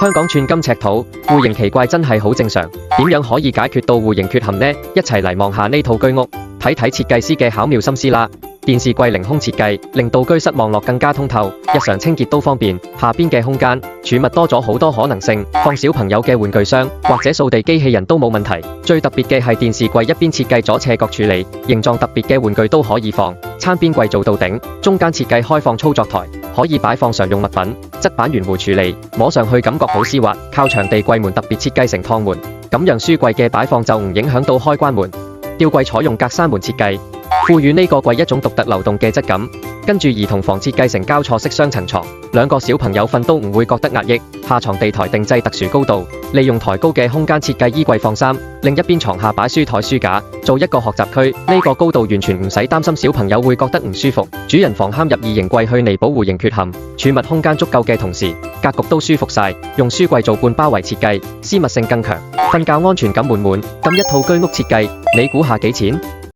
香港寸金尺土，戶型奇怪真係好正常。點樣可以解決到戶型缺陷呢？一齊嚟望下呢套居屋，睇睇設計師嘅巧妙心思啦。電視櫃凌空設計，令到居室望落更加通透，日常清潔都方便。下邊嘅空間儲物多咗好多可能性，放小朋友嘅玩具箱或者掃地機器人都冇問題。最特別嘅係電視櫃一邊設計咗斜角處理，形狀特別嘅玩具都可以放。餐邊櫃做到頂，中間設計開放操作台，可以擺放常用物品。側板圓弧處理，摸上去感覺好絲滑。靠牆地櫃門特別設計成趟門，咁樣書櫃嘅擺放就唔影響到開關門。吊櫃採用格柵門設計，賦予呢個櫃一種獨特流動嘅質感。跟住兒童房設計成交錯式雙層床，兩個小朋友瞓都唔會覺得壓抑。下床地台定製特殊高度，利用抬高嘅空間設計衣櫃放衫，另一邊床下擺書台書架，做一個學習區。呢個高度完全唔使擔心小朋友會覺得唔舒服。主人房嵌入2型櫃去彌補戶型缺陷，儲物空間足夠嘅同時，格局都舒服晒。用書櫃做半包圍設計，私密性更強，瞓覺安全感滿滿。咁一套居屋設計，你估下幾錢？